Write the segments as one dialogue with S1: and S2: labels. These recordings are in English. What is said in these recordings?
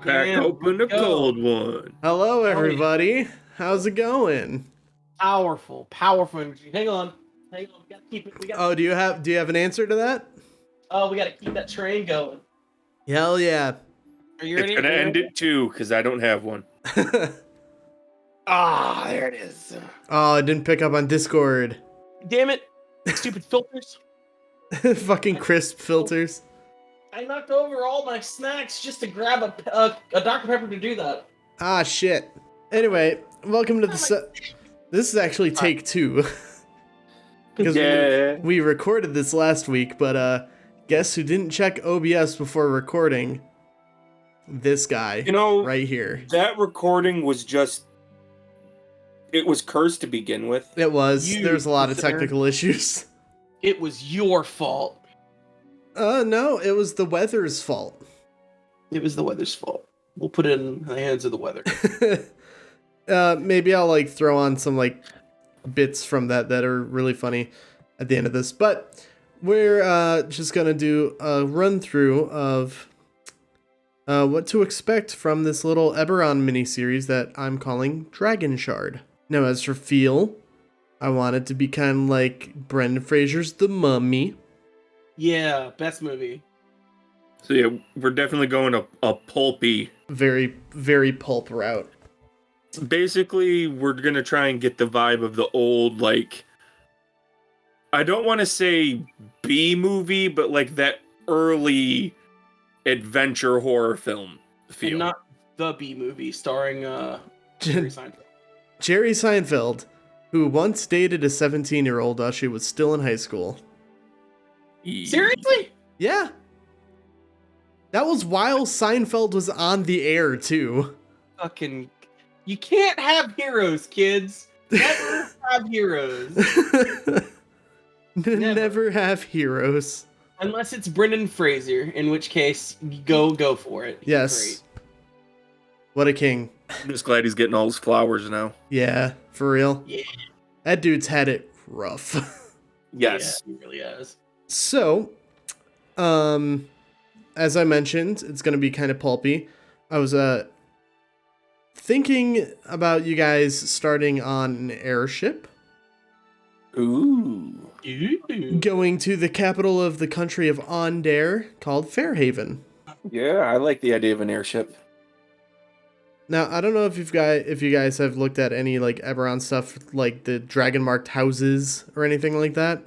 S1: Crack open a cold one.
S2: Hello, everybody. How's it going?
S3: Powerful energy. Hang on. We gotta keep it.
S2: Do you have an answer to that?
S3: Oh, we gotta keep that train going.
S2: Hell yeah.
S3: Are you ready?
S1: It's gonna end it too, because I don't have one.
S3: There it is.
S2: Oh, I didn't pick up on Discord.
S3: Damn it. Stupid filters.
S2: Fucking crisp filters.
S3: I knocked over all my snacks just to grab a Dr. Pepper to do that.
S2: Ah, shit. Anyway, welcome to the... This is actually take 2. Because we recorded this last week, but guess who didn't check OBS before recording? This guy, right here.
S1: That recording was just... It was cursed to begin with.
S2: It was. There's a lot of technical issues.
S3: It was your fault.
S2: No, it was the weather's fault.
S3: It was the weather's fault. We'll put it in the hands of the weather.
S2: Maybe I'll throw on some bits from that are really funny at the end of this. But we're just gonna do a run through of what to expect from this little Eberron miniseries that I'm calling Dragonshard. Now, as for feel, I want it to be kind of like Brendan Fraser's The Mummy.
S3: Yeah, best movie.
S1: So yeah, we're definitely going a pulpy.
S2: Very, very pulp route.
S1: Basically, we're gonna try and get the vibe of the old, I don't want to say B movie, but that early adventure horror film feel.
S3: And not the B movie starring Jerry Seinfeld.
S2: Jerry Seinfeld, who once dated a 17-year-old while she was still in high school.
S3: Seriously?
S2: Yeah. That was while Seinfeld was on the air, too.
S3: Fucking... You can't have heroes, kids. Never have heroes.
S2: Never have heroes.
S3: Unless it's Brendan Fraser, in which case, go for it. He's
S2: yes.
S3: great.
S2: What a king.
S1: I'm just glad he's getting all his flowers now.
S2: Yeah, for real.
S3: Yeah.
S2: That dude's had it rough.
S1: Yes.
S3: Yeah, he really has.
S2: So, as I mentioned, it's going to be kind of pulpy. I was thinking about you guys starting on an airship.
S1: Ooh.
S2: Going to the capital of the country of Ondare, called Fairhaven.
S1: Yeah, I like the idea of an airship.
S2: Now, I don't know if you guys have looked at any Eberron stuff, like the dragon-marked houses or anything like that.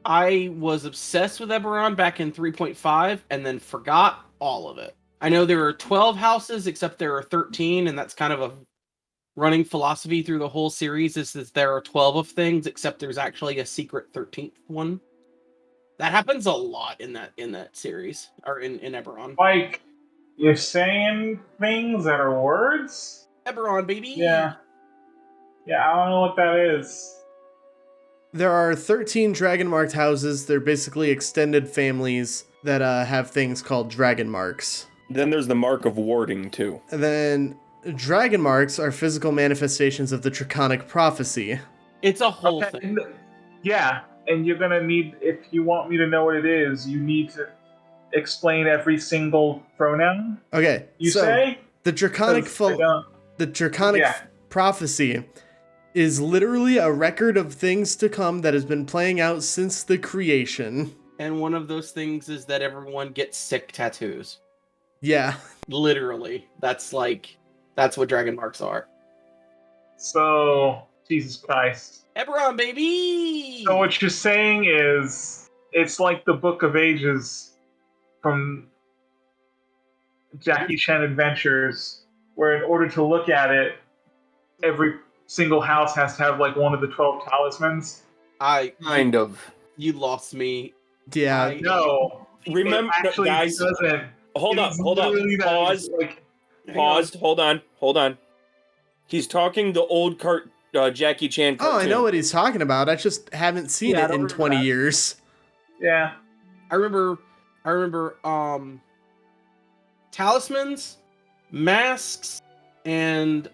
S3: I was obsessed with Eberron back in 3.5 and then forgot all of it. I know there are 12 houses, except there are 13, and that's kind of a running philosophy through the whole series is that there are 12 of things, except there's actually a secret 13th one. That happens a lot in that series, or in Eberron.
S4: You're saying things that are words?
S3: Eberron, baby!
S4: Yeah. Yeah, I don't know what that is.
S2: There are 13 dragon-marked houses. They're basically extended families that have things called dragon marks.
S1: Then there's the mark of warding, too.
S2: And then dragon marks are physical manifestations of the Draconic prophecy.
S3: It's a whole thing.
S4: Yeah, and you're gonna need, if you want me to know what it is, you need to explain every single pronoun.
S2: Okay,
S4: you say?
S2: The Draconic prophecy is literally a record of things to come that has been playing out since the creation.
S3: And one of those things is that everyone gets sick tattoos.
S2: Yeah.
S3: Literally. That's what dragon marks are.
S4: So, Jesus Christ.
S3: Eberron, baby!
S4: So what you're saying is, it's like the Book of Ages from Jackie Chan Adventures, where in order to look at it, every single house has to have one of the 12 talismans.
S3: You lost me.
S2: Yeah.
S4: No.
S1: Remember,
S4: actually
S1: guys,
S4: doesn't.
S1: hold
S4: It
S1: up,
S4: is
S1: hold up.
S4: literally that,
S1: Pause.
S4: like,
S3: Hang
S1: Paused. Hold on. He's talking the old Jackie Chan cartoon.
S2: Oh, I know what he's talking about. I just haven't seen
S4: Yeah, I
S2: it
S4: don't
S2: in
S4: remember
S2: 20
S4: that.
S2: years.
S4: yeah.
S3: I remember talismans, masks, and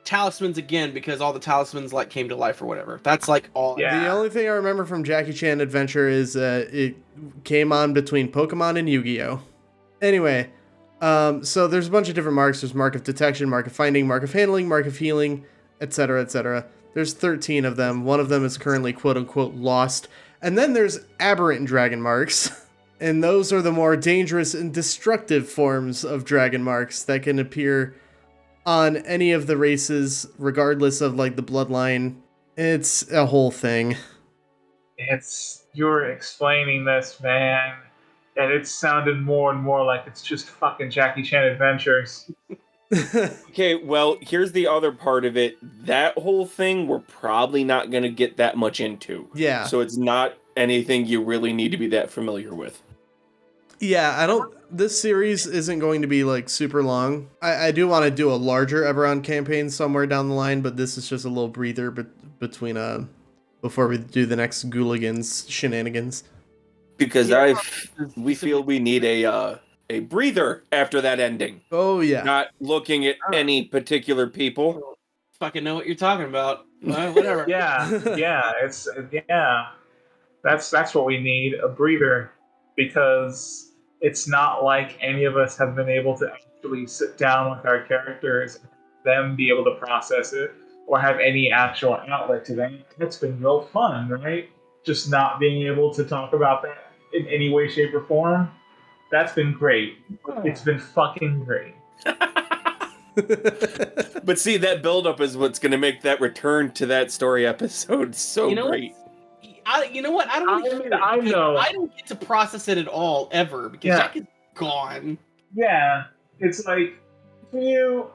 S3: talismans again because all the talismans like came to life or whatever. That's like all.
S4: Yeah.
S2: The only thing I remember from Jackie Chan Adventure is it came on between Pokemon and Yu-Gi-Oh! Anyway, so there's a bunch of different marks. There's Mark of Detection, Mark of Finding, Mark of Handling, Mark of Healing, etc., etc. There's 13 of them. One of them is currently quote-unquote lost. And then there's aberrant dragon marks. And those are the more dangerous and destructive forms of dragon marks that can appear on any of the races, regardless of like the bloodline. It's a whole thing.
S4: You're explaining this, man, and it sounded more and more like it's just fucking Jackie Chan Adventures.
S1: Okay, well, here's the other part of it. That whole thing we're probably not going to get that much into.
S2: Yeah.
S1: So it's not anything you really need to be that familiar with.
S2: Yeah, this series isn't going to be like super long. I do want to do a larger Eberron campaign somewhere down the line, but this is just a little breather between before we do the next Gooligans shenanigans.
S1: Because
S3: Yeah.
S1: we feel we need a breather after that ending.
S2: Oh yeah.
S1: Not looking at any particular people.
S3: Fucking know what you're talking about. Whatever.
S4: Yeah. That's what we need, a breather, because it's not like any of us have been able to actually sit down with our characters and them be able to process it or have any actual outlet to them. It's been real fun, right? Just not being able to talk about that in any way, shape, or form. That's been great. It's been fucking great.
S1: But see, that buildup is what's going to make that return to that story episode so
S3: You know
S1: great.
S3: you know what? I don't want to hear it.
S4: I
S3: because
S4: know.
S3: I don't get to process it at all ever because
S4: Yeah.
S3: Jack is gone.
S4: Yeah, it's like, for you,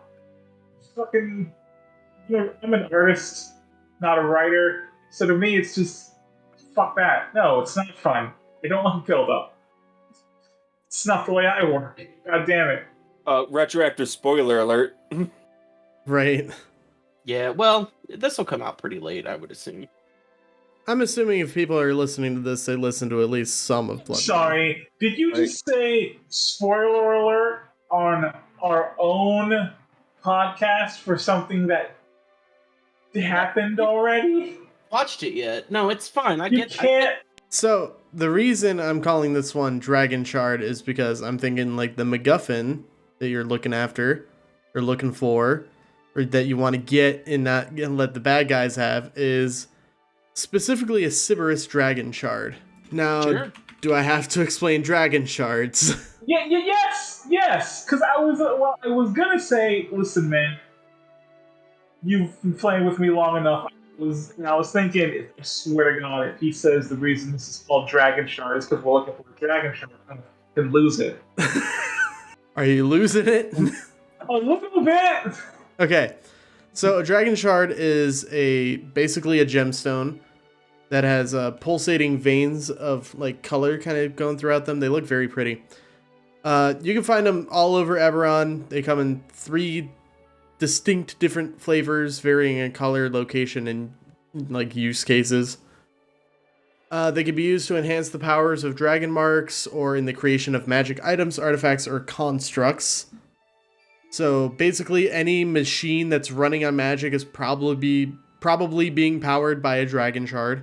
S4: fucking, I'm an artist, not a writer. So to me, it's just, fuck that. No, it's not fun. I don't want build up. It's not the way I work. God damn it.
S1: Retroactive spoiler alert.
S2: Right.
S3: Yeah, well, this will come out pretty late, I would assume.
S2: I'm assuming if people are listening to this, they listen to at least some of Blood.
S4: Sorry, did you just say spoiler alert on our own podcast for something that happened already?
S3: Watched it yet? No, it's fine. I
S4: You
S3: get.
S4: can't.
S2: So the reason I'm calling this one Dragonshard is because I'm thinking like the MacGuffin that you're looking after or looking for or that you want to get and not let the bad guys have is specifically a Sybaris Dragonshard. Now,
S3: Sure.
S2: do I have to explain Dragon Shards?
S4: Yes. Because I was gonna say, listen, man, you've been playing with me long enough. I was thinking, I swear to God, if he says the reason this is called Dragonshard is because we're looking for a Dragonshard, I can lose it.
S2: Are you losing it?
S4: A little bit.
S2: Okay, so a Dragon Shard is basically a gemstone that has pulsating veins of like color kind of going throughout them. They look very pretty. You can find them all over Eberron. They come in 3 distinct different flavors, varying in color, location, and like use cases. They can be used to enhance the powers of dragon marks or in the creation of magic items, artifacts, or constructs. So basically, any machine that's running on magic is probably being powered by a dragon shard.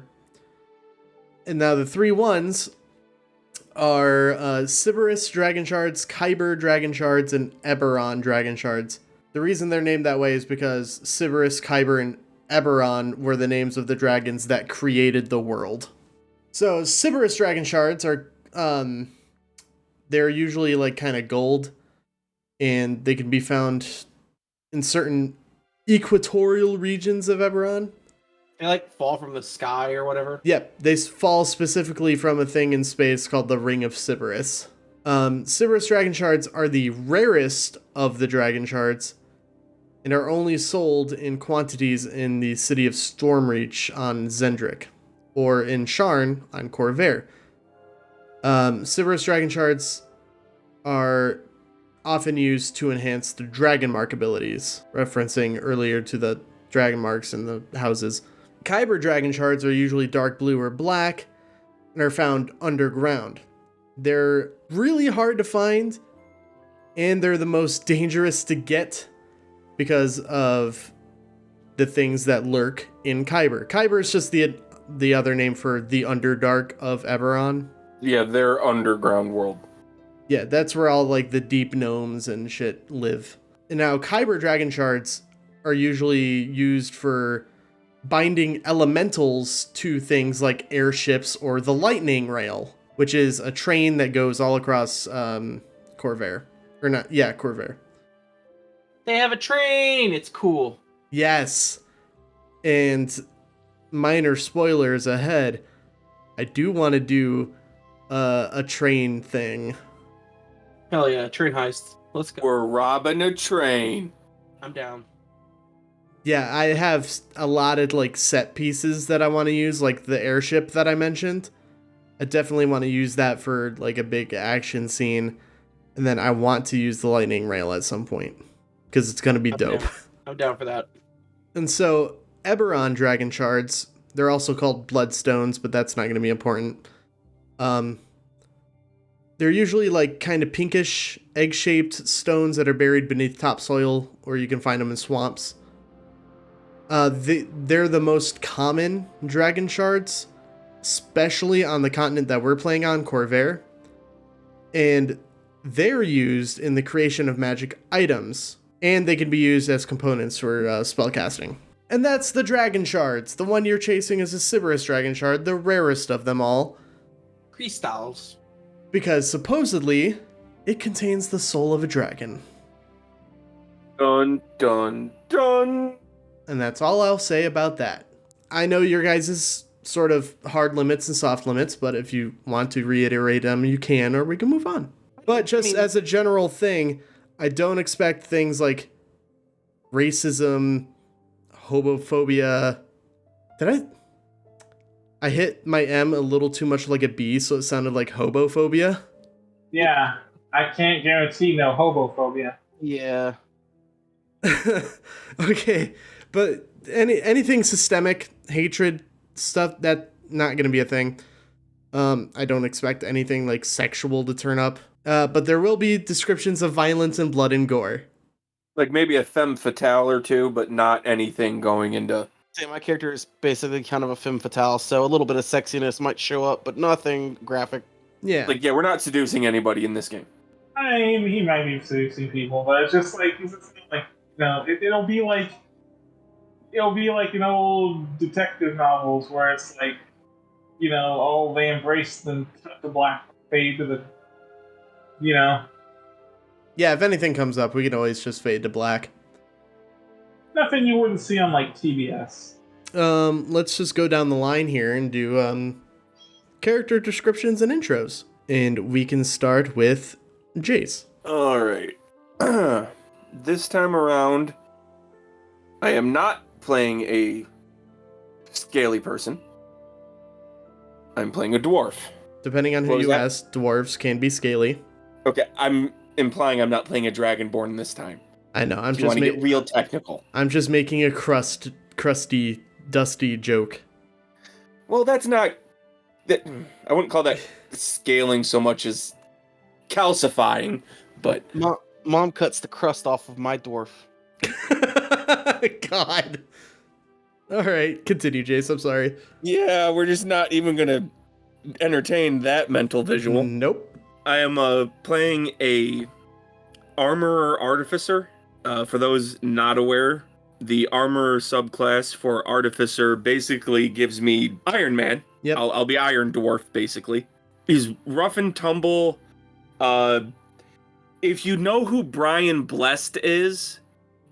S2: And now the 3 ones are Sybaris Dragon Shards, Kyber Dragon Shards, and Eberron Dragon Shards. The reason they're named that way is because Sybaris, Kyber, and Eberron were the names of the dragons that created the world. So Sybaris Dragon Shards are, they're usually like kind of gold, and they can be found in certain equatorial regions of Eberron.
S3: They like fall from the sky or whatever.
S2: Yep, they fall specifically from a thing in space called the Ring of Sybaris. Sybaris Dragon Shards are the rarest of the Dragon Shards and are only sold in quantities in the city of Stormreach on Zendrick, or in Sharn on Corvair. Sybaris Dragon Shards are often used to enhance the dragon mark abilities, referencing earlier to the dragon marks in the houses. Kyber dragon shards are usually dark blue or black and are found underground. They're really hard to find, and they're the most dangerous to get because of the things that lurk in Kyber. Kyber is just the other name for the Underdark of Eberron.
S1: Yeah, their underground world.
S2: Yeah, that's where all like the deep gnomes and shit live. And now Kyber dragon shards are usually used for binding elementals to things like airships or the lightning rail, which is a train that goes all across Corvair. Or not, yeah, Corvair.
S3: They have a train. It's cool.
S2: Yes. And minor spoilers ahead. I do want to do a train thing.
S3: Hell yeah, train heist. Let's go.
S1: We're robbing a train.
S3: I'm down.
S2: Yeah, I have a lot of like set pieces that I want to use, like the airship that I mentioned. I definitely want to use that for like a big action scene. And then I want to use the lightning rail at some point because it's going to be dope.
S3: I'm down for that.
S2: And so Eberron dragon shards, they're also called bloodstones, but that's not going to be important. They're usually like kind of pinkish, egg-shaped stones that are buried beneath topsoil, or you can find them in swamps. They're the most common dragon shards, especially on the continent that we're playing on, Corvair. And they're used in the creation of magic items, and they can be used as components for spellcasting. And that's the dragon shards. The one you're chasing is a Sybaris dragon shard, the rarest of them all.
S3: Crystals.
S2: Because supposedly, it contains the soul of a dragon.
S1: Dun, dun, dun.
S2: And that's all I'll say about that. I know your guys' sort of hard limits and soft limits, but if you want to reiterate them, you can, or we can move on. But just as a general thing, I don't expect things like racism, homophobia. I hit my M a little too much like a B, so it sounded like hobophobia.
S4: Yeah, I can't guarantee no hobophobia.
S3: Yeah.
S2: Okay, but anything systemic, hatred, stuff, that's not going to be a thing. I don't expect anything like sexual to turn up. But there will be descriptions of violence and blood and gore.
S1: Like maybe a femme fatale or two, but not anything going into...
S3: See, my character is basically kind of a femme fatale, so a little bit of sexiness might show up, but nothing graphic.
S2: Yeah.
S1: Like, yeah, we're not seducing anybody in this game.
S4: I mean, he might be seducing people, but it's just like, it'll be like in old detective novels where it's like, they embrace the black fade to the,
S2: Yeah, if anything comes up, we can always just fade to black.
S4: Nothing you wouldn't see on like TBS.
S2: Let's just go down the line here and do character descriptions and intros. And we can start with Jace.
S1: Alright. This time around, I am not playing a scaly person. I'm playing a dwarf.
S2: Depending on who you ask, dwarves can be scaly.
S1: Okay, I'm implying I'm not playing a dragonborn this time.
S2: I know, I'm
S1: just want to get real technical.
S2: I'm just making a crusty, dusty joke.
S1: Well, that's not... I wouldn't call that scaling so much as calcifying, but...
S3: Mom cuts the crust off of my dwarf.
S2: God. Alright, continue, Jace, I'm sorry.
S1: Yeah, we're just not even gonna entertain that mental visual.
S2: Nope.
S1: I am playing a armorer artificer. For those not aware, the armorer subclass for artificer basically gives me Iron Man.
S2: Yep.
S1: I'll be Iron Dwarf, basically. He's rough and tumble. If you know who Brian Blessed is,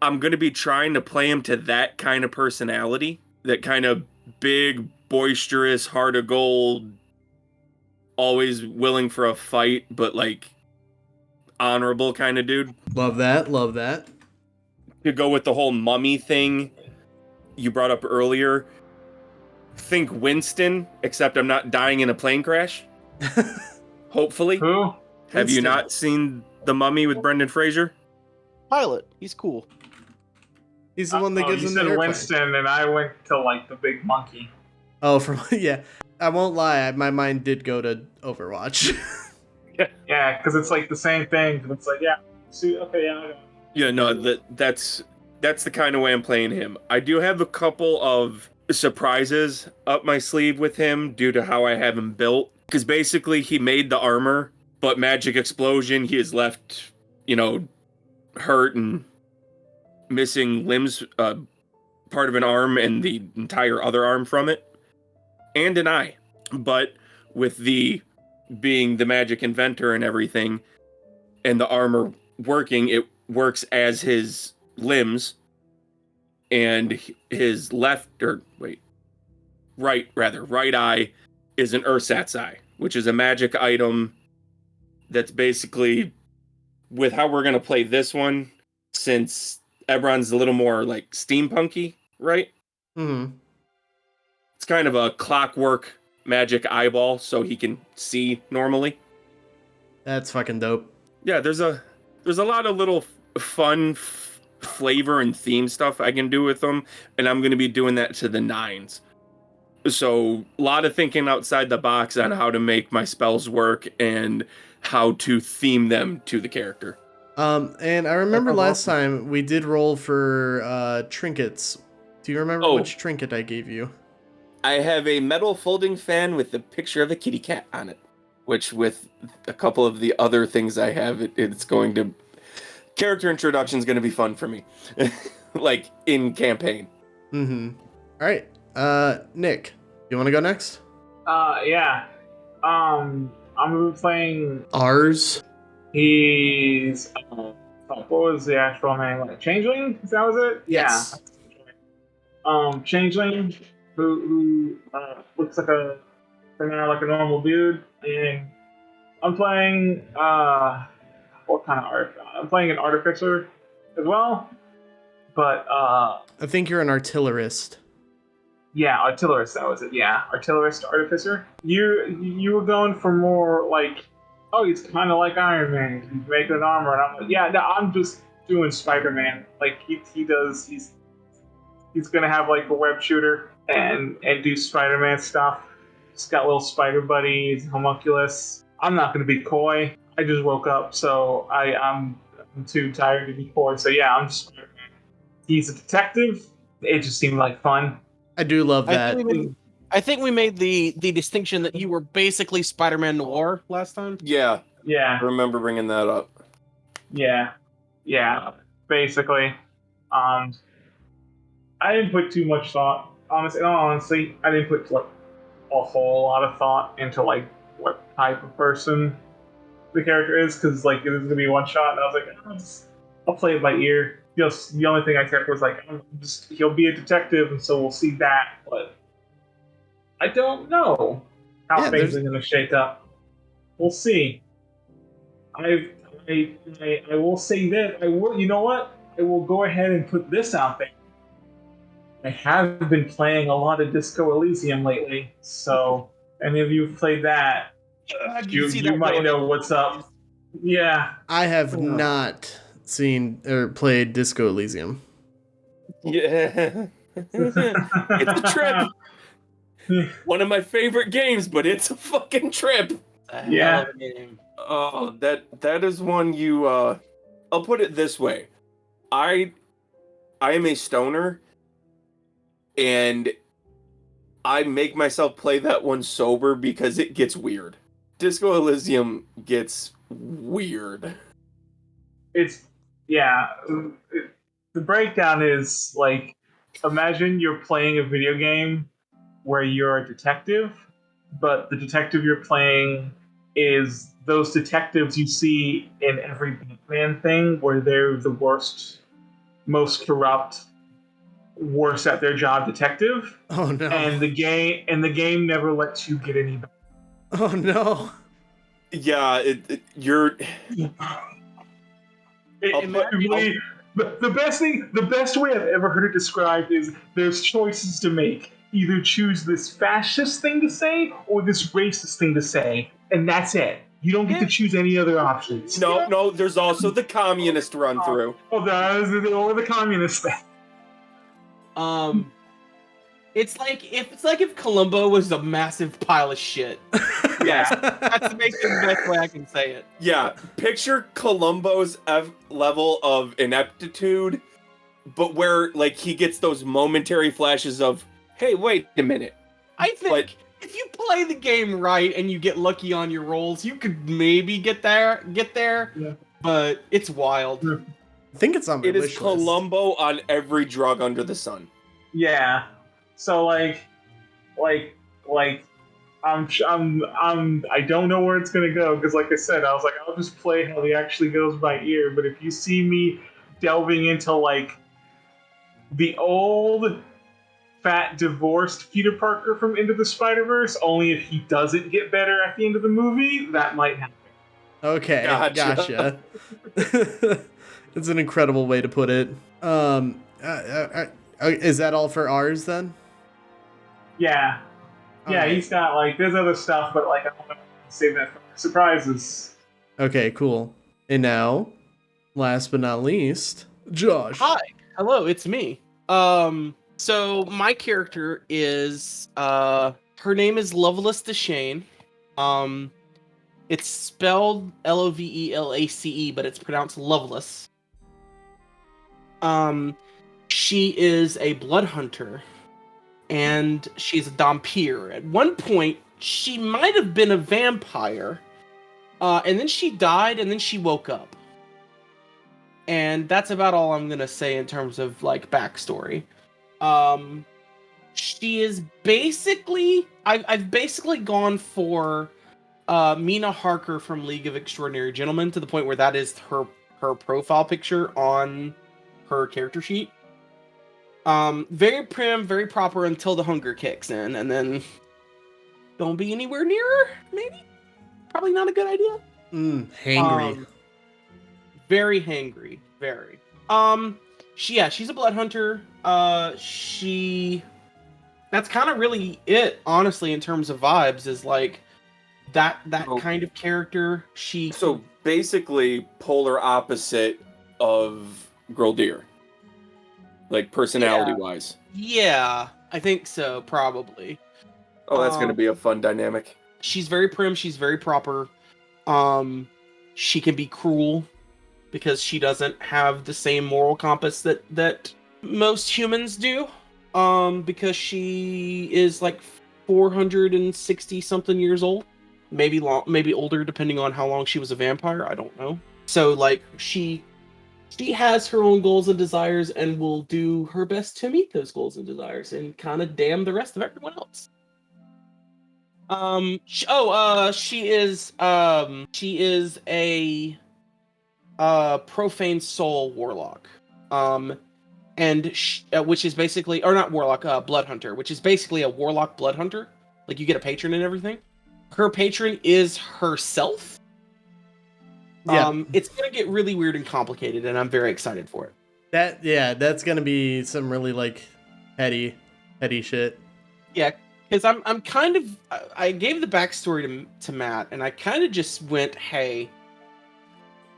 S1: I'm going to be trying to play him to that kind of personality. That kind of big, boisterous, heart of gold, always willing for a fight, but like honorable kind of dude.
S2: Love that.
S1: To go with the whole mummy thing you brought up earlier, think Winston, except I'm not dying in a plane crash. Hopefully.
S4: Who?
S1: Have you
S2: Winston.
S1: not seen The Mummy with Brendan Fraser?
S3: Pilot, he's cool.
S2: He's the one that gives
S4: you
S2: him the
S4: said
S2: airplane.
S4: Winston, and I went to like the big monkey.
S2: Oh, from yeah. I won't lie. My mind did go to Overwatch.
S4: Yeah, because it's like the same thing. It's like, yeah, see, okay, yeah. I know.
S1: Yeah, no, that's the kind of way I'm playing him. I do have a couple of surprises up my sleeve with him due to how I have him built. Because basically he made the armor, but magic explosion, he is left, hurt and missing limbs, part of an arm and the entire other arm from it, and an eye. But with the being the magic inventor and everything, and the armor working, it works as his limbs, and his right eye is an ersatz eye, which is a magic item that's basically, with how we're going to play this one, since Eberron's a little more like steampunky, right?
S2: Mm-hmm.
S1: It's kind of a clockwork magic eyeball, so he can see normally.
S2: That's fucking dope.
S1: Yeah, there's a lot of little fun flavor and theme stuff I can do with them, and I'm going to be doing that to the 9s. So a lot of thinking outside the box on how to make my spells work and how to theme them to the character.
S2: And I remember last time we did roll for trinkets. Do you remember which trinket I gave you?
S1: I have a metal folding fan with a picture of a kitty cat on it, which with a couple of the other things I have, it's going to... Character introduction is going to be fun for me. Like, in campaign.
S2: Mm-hmm. All right. Nick, you want to go next?
S4: Yeah. I'm gonna be playing.
S2: Ours.
S4: He's. What was the actual name? Like Changeling? That was it.
S2: Yes.
S4: Yeah. Changeling, who looks like a normal dude, and I'm playing. What kind of art? I'm playing an artificer as well, but
S2: I think you're an artillerist.
S4: Yeah, artillerist, that was it. Yeah, artillerist, artificer. You were going for more like, oh, he's kind of like Iron Man. He's making an armor, and I'm like, yeah, no, I'm just doing Spider-Man. Like he's gonna have like a web shooter and do Spider-Man stuff. He's got little spider buddies, homunculus. I'm not gonna be coy. I just woke up, so I'm too tired to be coy. So yeah, I'm just Spider-Man. He's a detective. It just seemed like fun.
S2: I do love that.
S3: I think we made the distinction that you were basically Spider-Man Noir last time.
S1: Yeah.
S4: Yeah.
S1: I remember bringing that up.
S4: Yeah. Basically, I didn't put too much thought. Honestly, I didn't put like a whole lot of thought into like what type of person the character is, because like it was gonna be one shot, and I was like, I'll play it by ear. The only thing I kept was like, he'll be a detective, and so we'll see that. But I don't know how things are going to shake up. We'll see. I will say that I will. You know what? I will go ahead and put this out there. I have been playing a lot of Disco Elysium lately, so any of you have played that, you might know what's up. Yeah,
S2: I have not seen or played Disco Elysium.
S1: Yeah. It's a trip. One of my favorite games, but it's a fucking trip.
S4: Yeah.
S1: Oh, that is one you I'll put it this way. I am a stoner, and I make myself play that one sober because it gets weird. Disco Elysium gets weird.
S4: The breakdown is like, imagine you're playing a video game where you're a detective, but the detective you're playing is those detectives you see in every Batman thing, where they're the worst, most corrupt, worst at their job detective.
S2: Oh no!
S4: And the game never lets you get any better.
S2: Oh no!
S1: Yeah, you're.
S4: The best way I've ever heard it described is there's choices to make. Either choose this fascist thing to say or this racist thing to say, and that's it. You don't get to choose any other options.
S1: No, there's also the communist run through.
S4: Oh, that was the communist thing.
S3: It's like if Columbo was a massive pile of shit.
S1: Yes.
S3: That's basically the best way I can say it.
S1: Yeah, picture Columbo's level of ineptitude, but where like he gets those momentary flashes of, hey, wait a minute.
S3: I think if you play the game right and you get lucky on your rolls, you could maybe get there.
S4: Yeah.
S3: But it's wild.
S2: I think it's on my
S1: It
S2: wish
S1: is
S2: list.
S1: Columbo on every drug under the sun.
S4: Yeah. So I don't know where it's gonna go because, like I said, I was like, I'll just play how he actually goes by ear. But if you see me delving into like the old fat divorced Peter Parker from Into the Spider-Verse, only if he doesn't get better at the end of the movie, that might happen.
S2: Okay, gotcha. It's an incredible way to put it. Is that all for ours then?
S4: Yeah. Yeah,
S2: Alright.
S4: he's got like there's other stuff, but like I don't know if I can save that for surprises.
S2: Okay, cool. And now, last but not least, Josh.
S3: Hi, hello, it's me. So my character is her name is Lovelace Deshane. It's spelled Lovelace, but it's pronounced Loveless. She is a blood hunter, and she's a Dhampir. At one point, she might have been a vampire, and then she died, and then she woke up. And that's about all I'm gonna say in terms of like backstory. She is basically I've basically gone for Mina Harker from League of Extraordinary Gentlemen to the point where that is her profile picture on her character sheet. Very prim, very proper until the hunger kicks in, and then don't be anywhere near her. Maybe, probably not a good idea.
S2: Hangry.
S3: Very hangry, very. She's a blood hunter. That's kind of really it, honestly, in terms of vibes. Is like that kind of character.
S1: So basically, polar opposite of Grildir, like personality-wise.
S3: Yeah, I think so, probably.
S1: Oh, that's gonna be a fun dynamic.
S3: She's very prim. She's very proper. She can be cruel because she doesn't have the same moral compass that most humans do. Because she is like 460 something years old, maybe older, depending on how long she was a vampire. I don't know. So like she has her own goals and desires and will do her best to meet those goals and desires and kind of damn the rest of everyone else. She is a profane soul warlock. Which is basically, or not warlock, blood hunter, which is basically a warlock blood hunter. Like you get a patron and everything. Her patron is herself.
S2: Yeah.
S3: It's gonna get really weird and complicated, and I'm very excited for it.
S2: That's gonna be some really like heady shit.
S3: Yeah, because I'm kind of I gave the backstory to Matt, and I kind of just went, hey,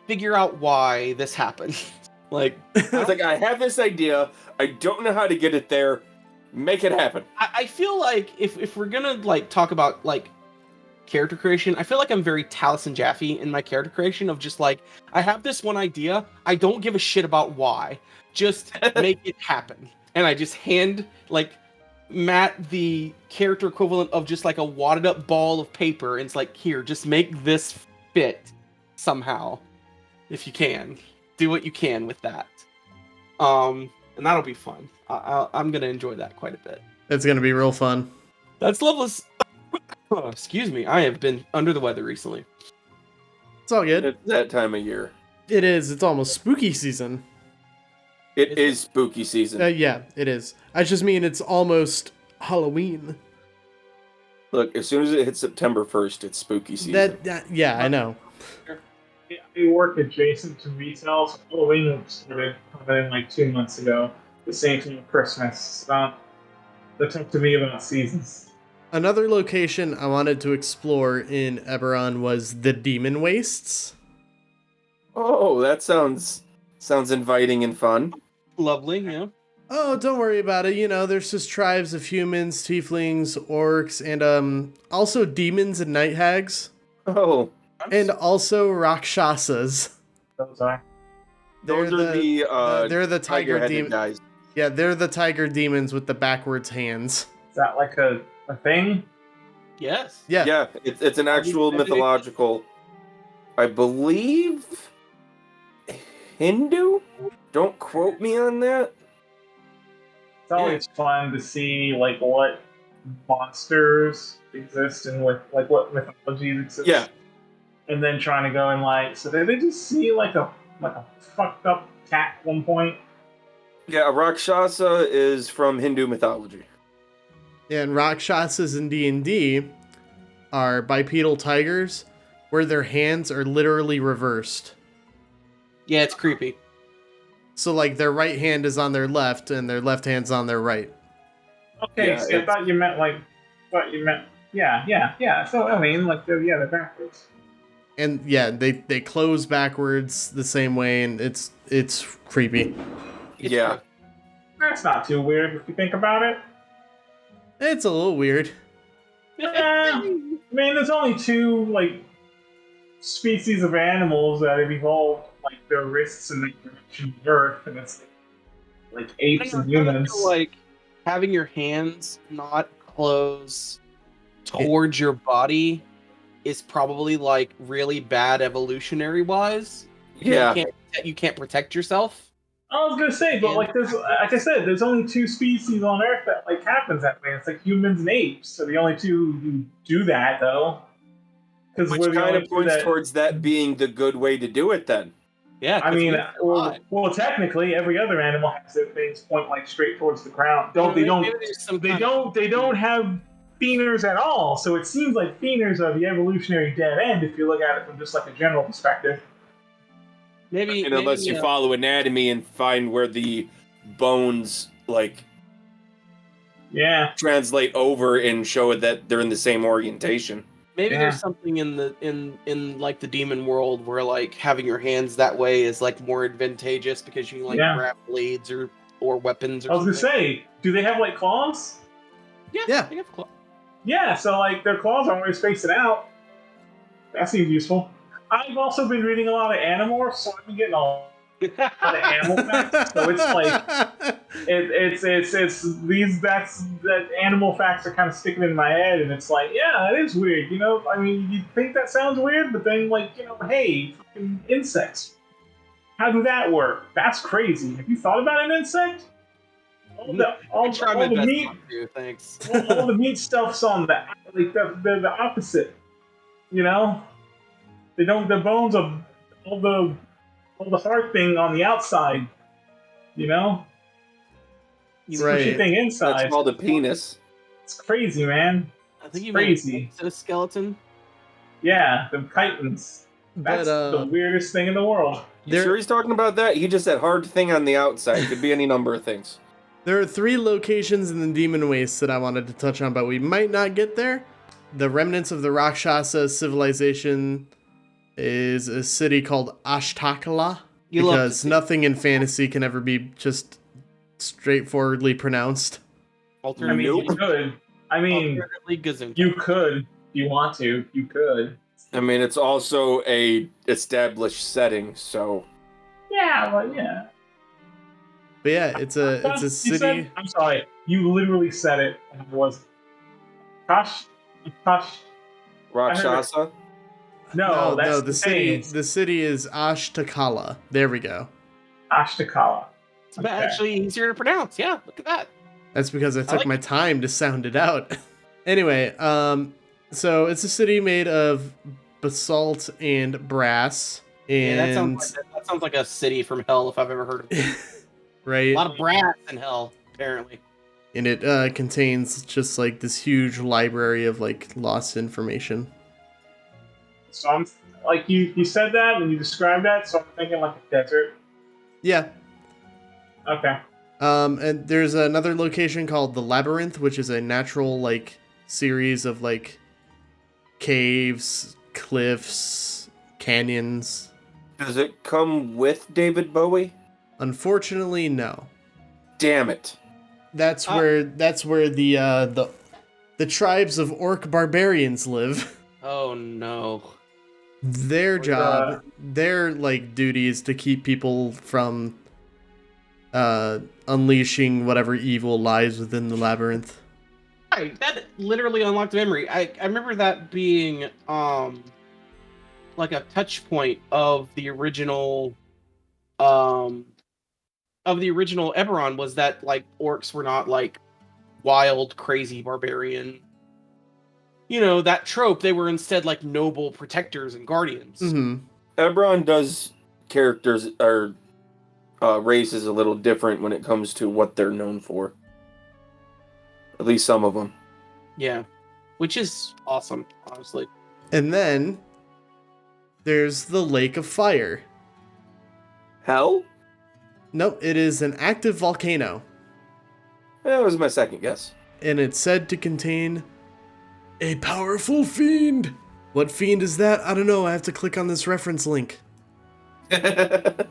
S3: figure out why this happened. Like,
S1: It's like, I have this idea, I don't know how to get it there, make it happen.
S3: I feel like if we're gonna like talk about like character creation, I feel like I'm very Taliesin Jaffe in my character creation of just like, I have this one idea, I don't give a shit about why, just make it happen. And I just hand like Matt the character equivalent of just like a wadded up ball of paper, and it's like, here, just make this fit somehow, if you can. Do what you can with that, and that'll be fun. I'm gonna enjoy that quite a bit.
S2: It's gonna be real fun.
S3: That's Loveless. Oh, excuse me, I have been under the weather recently.
S2: It's all good.
S1: It's that time of year.
S2: It is. It's almost spooky season.
S1: It is spooky season.
S2: Yeah, it is. I just mean it's almost Halloween.
S1: Look, as soon as it hits September 1st, it's spooky season.
S2: Yeah, I know.
S4: I work adjacent to retail, so Halloween started like 2 months ago. The same thing with Christmas. Don't talk to me about seasons.
S2: Another location I wanted to explore in Eberron was the Demon Wastes.
S1: Oh, that sounds inviting and fun.
S3: Lovely, yeah.
S2: Oh, don't worry about it. You know, there's just tribes of humans, tieflings, orcs, and also demons and night hags,
S1: Oh,
S2: and also rakshasas.
S4: Those are.
S1: those are
S2: they're the tiger
S1: tiger-headed
S2: demons.
S1: guys.
S2: Yeah, they're the tiger demons with the backwards hands.
S4: Is that like a thing?
S3: Yes.
S2: Yeah.
S1: Yeah, it's an actual mythological, I believe, Hindu? Don't quote me on that.
S4: It's always fun to see like what monsters exist and what mythologies exist.
S1: Yeah.
S4: And then trying to go and like, so did they just see like a fucked up cat at one point?
S1: Yeah, a Rakshasa is from Hindu mythology.
S2: Yeah, and rakshasas in D&D are bipedal tigers where their hands are literally reversed.
S3: Yeah, it's creepy.
S2: So like their right hand is on their left and their left hand's on their right.
S4: Okay,
S1: Yeah,
S4: see, I thought you meant yeah. So I mean, like they're backwards.
S2: And yeah, they close backwards the same way, and it's creepy.
S3: It's
S1: Yeah.
S4: That's not too weird if you think about it.
S2: It's a little weird.
S4: I mean, there's only two like species of animals that have evolved like their wrists in the direction of Earth, and it's like apes and humans.
S3: Like having your hands not close towards your body is probably like really bad evolutionary wise.
S1: Yeah.
S3: You can't protect yourself.
S4: I was gonna say, but like there's, like I said, there's only two species on Earth that like happens that way. It's like humans and apes. So the only two who do that, though.
S1: Which kind of points towards that being the good way to do it, then.
S3: Yeah,
S4: I mean, well, technically, every other animal has their things point like straight towards the ground. They don't have feners at all. So it seems like feners are the evolutionary dead end if you look at it from just like a general perspective.
S3: Maybe
S1: Unless you follow anatomy and find where the bones like translate over and show that they're in the same orientation.
S3: Maybe there's something in like the demon world where like having your hands that way is like more advantageous because you can like grab blades or weapons. Or
S4: I was gonna say, do they have like claws?
S3: Yeah. They have claws.
S4: Yeah, so like their claws aren't always facing out. That seems useful. I've also been reading a lot of Animorphs, so I've been getting a lot of animal facts. So it's like that animal facts are kind of sticking in my head, and it's like, yeah, it is weird. You know, I mean, you think that sounds weird, but then like, you know, hey, fucking insects. How do that work? That's crazy. Have you thought about an insect? All the meat.
S3: Thanks.
S4: all the meat stuff's on the opposite. You know. The bones are all the hard thing on the outside, you know? Squishy thing inside.
S1: That's called a penis.
S4: It's crazy, man.
S3: I think you
S4: crazy.
S3: A skeleton.
S4: Yeah, the chitons. That's the weirdest thing in the world.
S1: You sure he's talking about that? He just said hard thing on the outside. Could be any number of things.
S2: There are 3 locations in the Demon Wastes that I wanted to touch on, but we might not get there. The remnants of the Rakshasa civilization is a city called Ashtakala, because nothing in fantasy can ever be just straightforwardly pronounced.
S4: I mean, you could. I mean, you could. If you want to, you could.
S1: I mean, it's also a established setting, so.
S4: Yeah, well, yeah.
S2: But yeah, it's a city.
S4: I'm sorry, you literally said it. And it was Rakshasa. No,
S2: the city is Ashtakala. There we go.
S4: Ashtakala.
S3: It's actually easier to pronounce. Yeah, look at that.
S2: That's because I took my time to sound it out. Anyway, so it's a city made of basalt and brass. And
S3: that sounds like a city from hell if I've ever heard of it.
S2: Right.
S3: A lot of brass in hell, apparently.
S2: And it contains just like this huge library of like lost information.
S4: So I'm like you said that and you described that, so I'm thinking like a desert.
S2: Yeah.
S4: Okay.
S2: And there's another location called the Labyrinth, which is a natural like series of like caves, cliffs, canyons.
S1: Does it come with David Bowie?
S2: Unfortunately, no.
S1: Damn it.
S2: That's where the tribes of orc barbarians live.
S3: Oh no.
S2: Their job, their like duty is to keep people from unleashing whatever evil lies within the labyrinth.
S3: Right, that literally unlocked a memory. I remember that being like a touch point of the original Eberron, was that like orcs were not like wild, crazy barbarian. You know, that trope, they were instead like noble protectors and guardians.
S2: Mm-hmm.
S1: Eberron does characters or races a little different when it comes to what they're known for. At least some of them.
S3: Yeah. Which is awesome, honestly.
S2: And then there's the Lake of Fire.
S1: Hell?
S2: Nope, it is an active volcano.
S1: That was my second guess.
S2: And it's said to contain a powerful fiend. What fiend is that? I don't know. I have to click on this reference link. I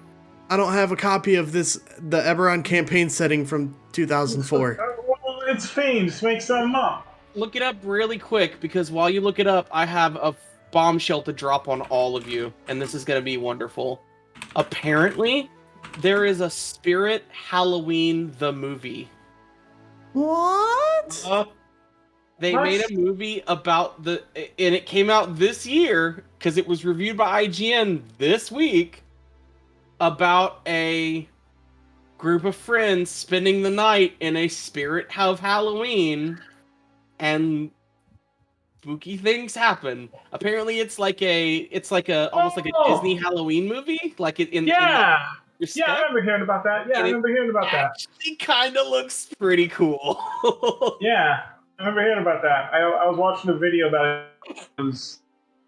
S2: don't have a copy of the Eberron campaign setting from 2004.
S4: Well, it's fiend. Just make something up.
S3: Look it up really quick, because while you look it up, I have a bombshell to drop on all of you, and this is going to be wonderful. Apparently, there is a Spirit Halloween the movie.
S2: What?
S3: They
S4: What?
S3: made a movie about and it came out this year, because it was reviewed by IGN this week, about a group of friends spending the night in a spirit of Halloween, and spooky things happen. Apparently, it's like almost like a Disney Halloween movie, like in
S4: Yeah,
S3: your
S4: yeah, I remember hearing about that. Yeah, I remember hearing about that.
S3: Actually, kind of looks pretty cool.
S4: Yeah, I remember hearing about that. I was watching a video about it. I was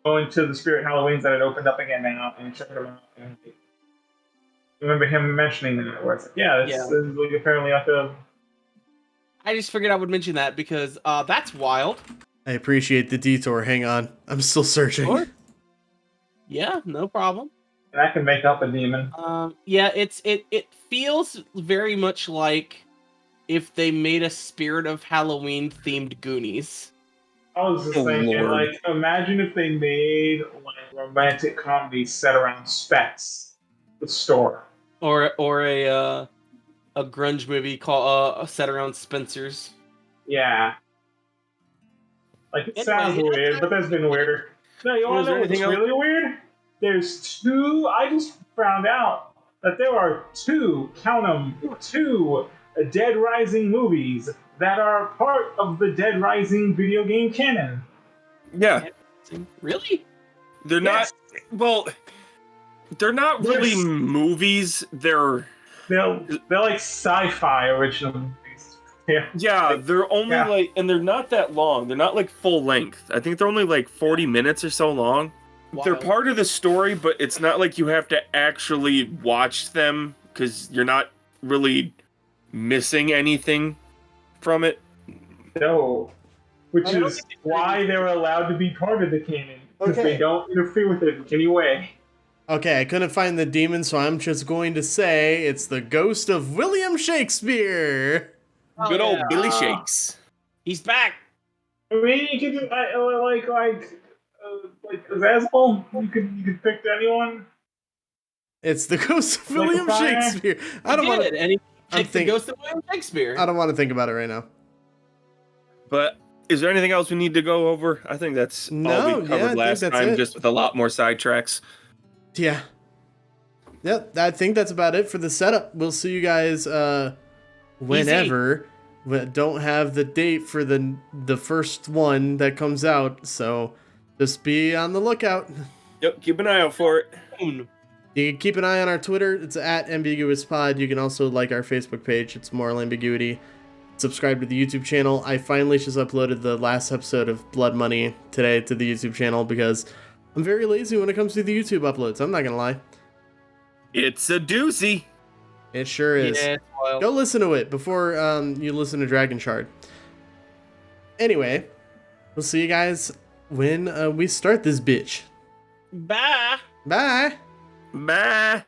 S4: going to the Spirit Halloweens that had opened up again now and checking them out. And I remember him mentioning that, where it's like, this is like apparently like a.
S3: I just figured I would mention that because that's wild.
S2: I appreciate the detour. Hang on. I'm still searching.
S3: Sure. Yeah, no problem.
S4: And I can make up a demon.
S3: It feels very much like if they made a Spirit of Halloween themed Goonies.
S4: I was just thinking,
S1: Lord.
S4: like, imagine if they made like romantic comedies set around Specs, the store.
S3: Or a grunge movie called set around Spencer's.
S4: Yeah. Like, it
S3: Anyway,
S4: sounds weird, but that's been weirder. No, you want to know what's really weird? There's two. I just found out that there are count them, two Dead Rising movies that are part of the Dead Rising video game canon.
S1: Yeah.
S3: Really?
S1: They're not. Well, they're not really movies. They're
S4: like sci-fi original movies.
S1: Yeah, they're only like, and they're not that long. They're not like full length. I think they're only like 40 minutes or so long.
S3: Wow.
S1: They're part of the story, but it's not like you have to actually watch them because you're not really missing anything from it.
S4: No. Which is why they're allowed to be part of the canon. Because they don't interfere with it in any way.
S2: Okay, I couldn't find the demon, so I'm just going to say it's the ghost of William Shakespeare.
S1: Good old Billy Shakes.
S3: He's back.
S4: I mean, you could like Azazel. You could pick anyone.
S2: It's the ghost of
S4: Like
S2: William Shakespeare. I don't want to.
S3: And he picked the ghost of William Shakespeare.
S2: I don't want to think about it right now.
S1: But is there anything else we need to go over? I think that's all we covered last time, just with a lot more sidetracks.
S2: Yeah. Yep, I think that's about it for the setup. We'll see you guys whenever. We don't have the date for the first one that comes out, so just be on the lookout.
S1: Yep, keep an eye out for it.
S2: You can keep an eye on our Twitter. It's at AmbiguousPod. You can also like our Facebook page. It's Moral Ambiguity. Subscribe to the YouTube channel. I finally just uploaded the last episode of Blood Money today to the YouTube channel because I'm very lazy when it comes to the YouTube uploads. I'm not going to lie.
S1: It's a doozy.
S2: It sure is.
S3: Yeah, it's wild.
S2: Go listen to it before you listen to Dragonshard. Anyway, We'll see you guys when we start this bitch.
S3: Bye.
S2: Bye.
S1: Bye.